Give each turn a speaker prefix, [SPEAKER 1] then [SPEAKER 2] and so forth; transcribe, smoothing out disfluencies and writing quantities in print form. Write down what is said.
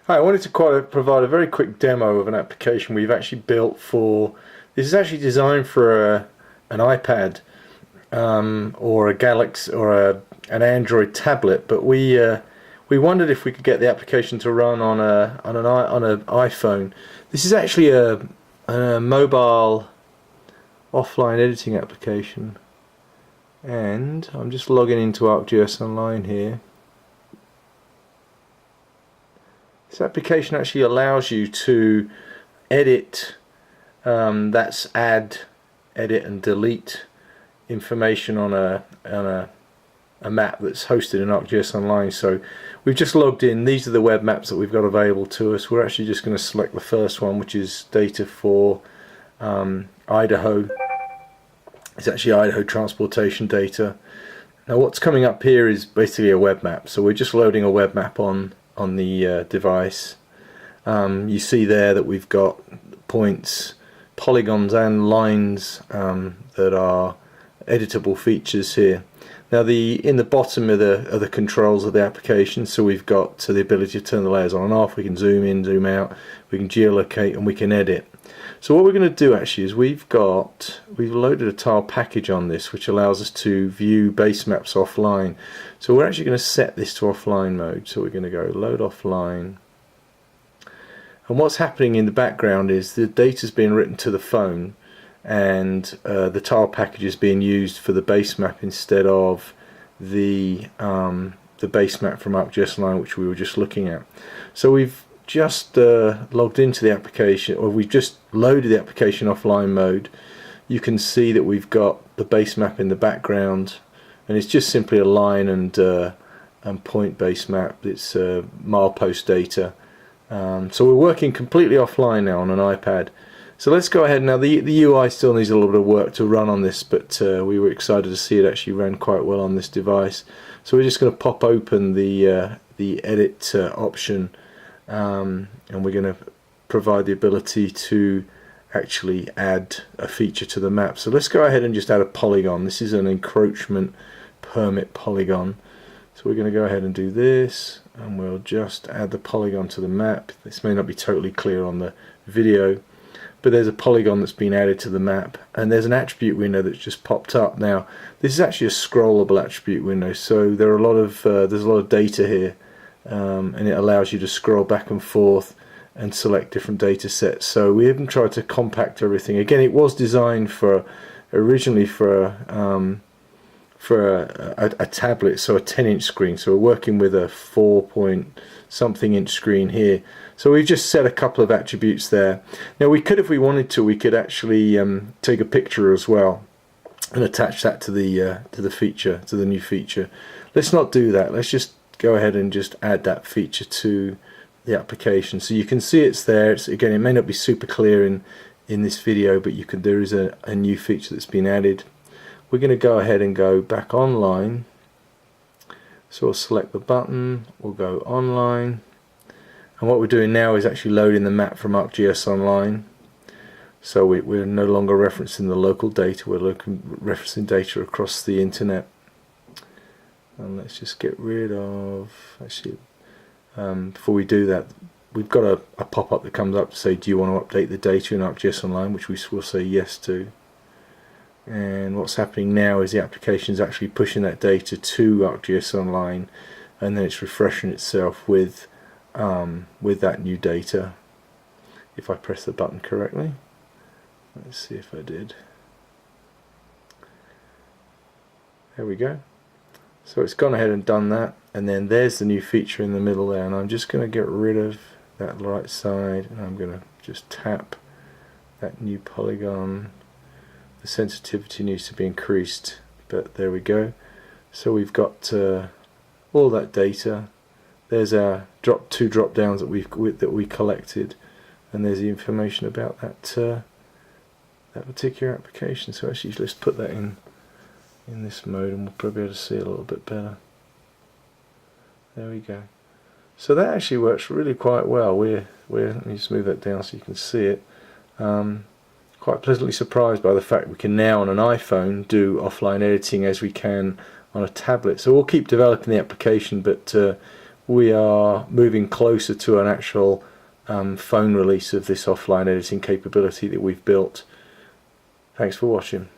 [SPEAKER 1] Hi, I wanted to provide a very quick demo of an application we've actually built for. This is actually designed for an iPad or a Galaxy or an Android tablet, but we wondered if we could get the application to run on an iPhone. This is actually a mobile offline editing application, and I'm just logging into ArcGIS Online here. This application actually allows you to edit, that's add, edit and delete information on a map that's hosted in ArcGIS Online. So we've just logged in. These are the web maps that we've got available to us. We're actually just going to select the first one, which is data for Idaho. It's actually Idaho transportation data. Now what's coming up here is basically a web map. So we're just loading a web map on the device. You see there that we've got points, polygons and lines that are editable features here. Now in the bottom are the controls of the application, so we've got the ability to turn the layers on and off, we can zoom in, zoom out, we can geolocate and we can edit. So what we're going to do actually is we've loaded a tile package on this which allows us to view base maps offline. So we're actually going to set this to offline mode. So we're going to go load offline. And what's happening in the background is the data is being written to the phone, and the tile package is being used for the base map instead of the base map from ArcGIS Online, which we were just looking at. So we've just logged into the application, or we've just loaded the application offline mode. You can see that we've got the base map in the background, and it's just simply a line and point base map. It's milepost data. So we're working completely offline now on an iPad. So let's go ahead now. The UI still needs a little bit of work to run on this, but we were excited to see it actually ran quite well on this device. So we're just going to pop open the edit option, and we're going to provide the ability to actually add a feature to the map. So let's go ahead and just add a polygon. This is an encroachment permit polygon. So we're going to go ahead and do this, and we'll just add the polygon to the map. This may not be totally clear on the video, but there's a polygon that's been added to the map, and there's an attribute window that's just popped up. Now this is actually a scrollable attribute window, so there are there's a lot of data here, and it allows you to scroll back and forth and select different data sets. So we even tried to compact everything. Again, it was designed originally for a tablet, so a 10-inch screen. So we're working with a 4-point-something-inch screen here. So we've just set a couple of attributes there. Now we could, if we wanted to, we could actually take a picture as well and attach that to the feature, to the new feature. Let's not do that. Let's just go ahead and just add that feature to the application. So you can see it's there. Again, it may not be super clear in this video, but there is a new feature that's been added. We're going to go ahead and go back online. So we'll select the button, we'll go online, and what we're doing now is actually loading the map from ArcGIS Online. So we're no longer referencing the local data, we're referencing data across the internet. And let's just get rid of, actually, before we do that, we've got a pop-up that comes up to say, do you want to update the data in ArcGIS Online, which we will say yes to. And what's happening now is the application is actually pushing that data to ArcGIS Online, and then it's refreshing itself with that new data. If I press the button correctly, let's see if I did. There we go. So it's gone ahead and done that, and then there's the new feature in the middle there, and I'm just going to get rid of that right side, and I'm going to just tap that new polygon. The sensitivity needs to be increased, but there we go. So we've got all that data. There's our two drop downs that we collected, and there's the information about that particular application. So actually, let's put that in this mode, and we'll probably be able to see it a little bit better. There we go. So that actually works really quite well. Let me just move that down so you can see it. Quite pleasantly surprised by the fact we can now on an iPhone do offline editing as we can on a tablet. So we'll keep developing the application, but we are moving closer to an actual phone release of this offline editing capability that we've built. Thanks for watching.